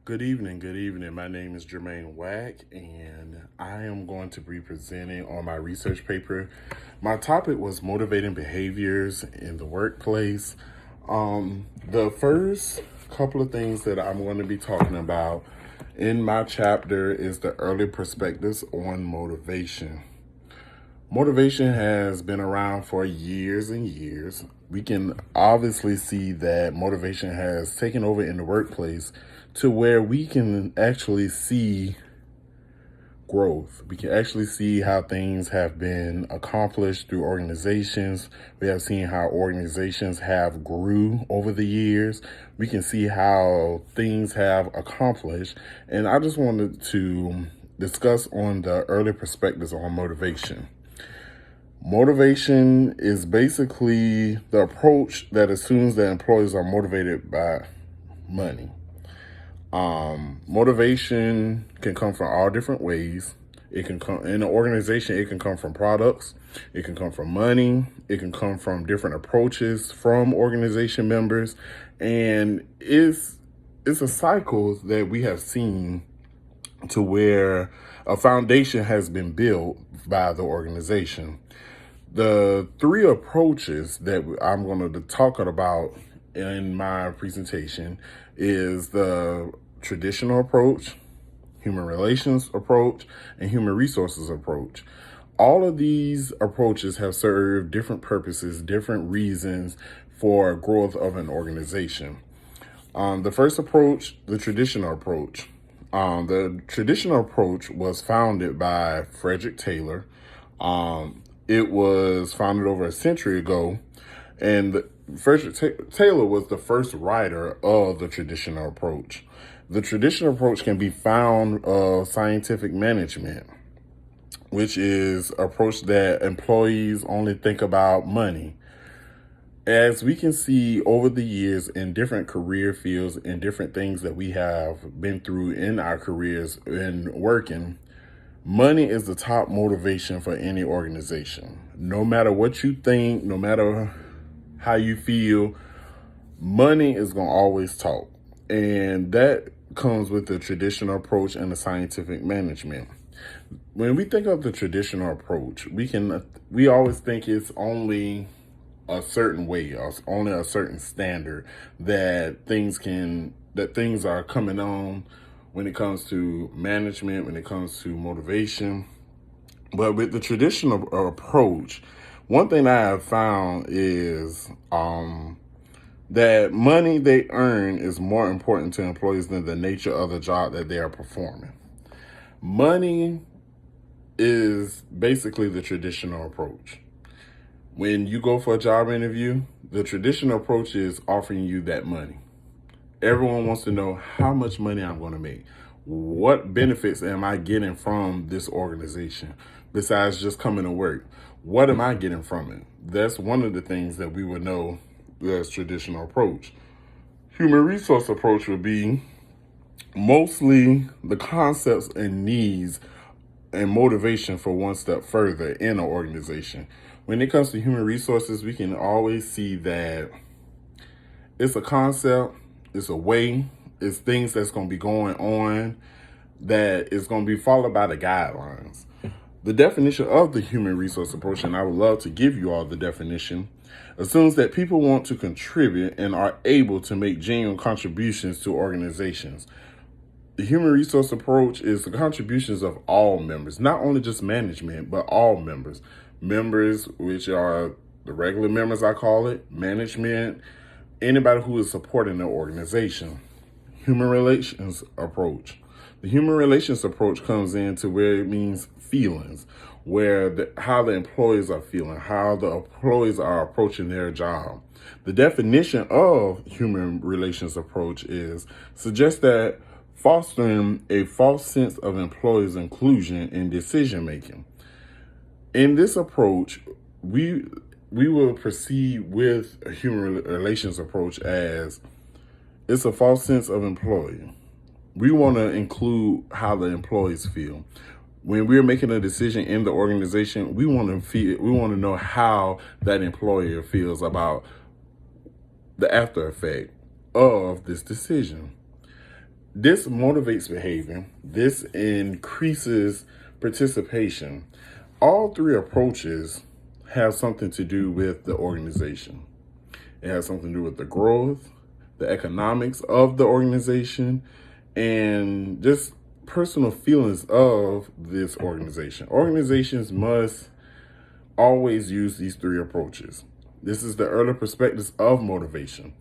Good evening, good evening. My name is JWhack, and I am going to be presenting on my research paper. My topic was motivating behaviors in the workplace. The first couple of things that I'm going to be talking about in my chapter is the early perspectives on motivation. Motivation has been around for years and years. We can obviously see that motivation has taken over in the workplace to where we can actually see growth. We can actually see how things have been accomplished through organizations. We have seen how organizations have grew over the years. We can see how things have accomplished. And I just wanted to discuss on the early perspectives on motivation. Motivation is basically the approach that assumes that employees are motivated by money. Motivation can come from all different ways. It can come in an organization. It can come from products. It can come from money. It can come from different approaches from organization members, and it's a cycle that we have seen to where a foundation has been built by the organization. The three approaches that I'm going to talk about in my presentation is the traditional approach, human relations approach, and human resources approach. All of these approaches have served different purposes, different reasons for growth of an organization. The first approach, the traditional approach. The traditional approach was founded by Frederick Taylor. It was founded over a century ago, and Frederick Taylor was the first writer of the traditional approach. The traditional approach can be found of scientific management, which is an approach that employees only think about money. As we can see over the years in different career fields and different things that we have been through in our careers in working, money is the top motivation for any organization. No matter what you think, no matter how you feel, money is going to always talk. And that comes with the traditional approach and the scientific management. When we think of the traditional approach, we always think it's only a certain way, or only a certain standard that things are coming on when it comes to management, when it comes to motivation. But with the traditional approach, one thing I have found is that money they earn is more important to employees than the nature of the job that they are performing. Money is basically the traditional approach. When you go for a job interview, the traditional approach is offering you that money. Everyone wants to know how much money I'm going to make. What benefits am I getting from this organization besides just coming to work? What am I getting from it? That's one of the things that we would know as traditional approach. Human resource approach would be mostly the concepts and needs and motivation for one step further in an organization. When it comes to human resources, we can always see that it's a concept, it's a way, it's things that's going to be going on that is going to be followed by the guidelines. The definition of the human resource approach, and I would love to give you all the definition, assumes that people want to contribute and are able to make genuine contributions to organizations. The human resource approach is the contributions of all members, not only just management, but all members. Members, which are the regular members, I call it, management, anybody who is supporting the organization. Human relations approach. The human relations approach comes into where it means feelings, how the employees are feeling, how the employees are approaching their job. The definition of human relations approach suggests that fostering a false sense of employees' inclusion in decision making. In this approach, we will proceed with a human relations approach as it's a false sense of employee. We want to include how the employees feel. When we're making a decision in the organization, we want to know how that employer feels about the after effect of this decision. This motivates behavior. This increases participation. All three approaches have something to do with the organization. It has something to do with the growth, the economics of the organization, and just personal feelings of this organization. Organizations must always use these three approaches. This is the early perspectives of motivation.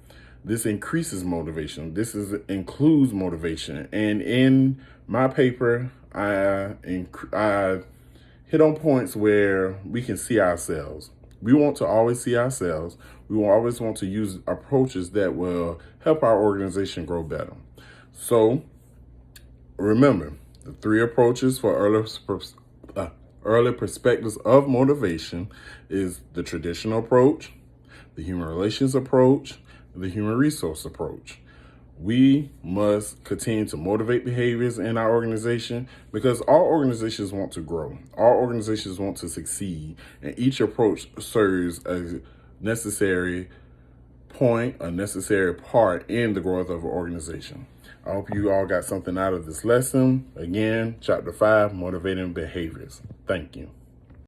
This increases motivation. This includes motivation. And in my paper, I hit on points where we can see ourselves. We want to always see ourselves. We will always want to use approaches that will help our organization grow better. So remember, the three approaches for early perspectives of motivation is the traditional approach, the human relations approach, the human resource approach. We must continue to motivate behaviors in our organization because all organizations want to grow. All organizations want to succeed, and each approach serves a necessary point, a necessary part in the growth of an organization. I hope you all got something out of this lesson. Again, Chapter 5, Motivating Behaviors. Thank you.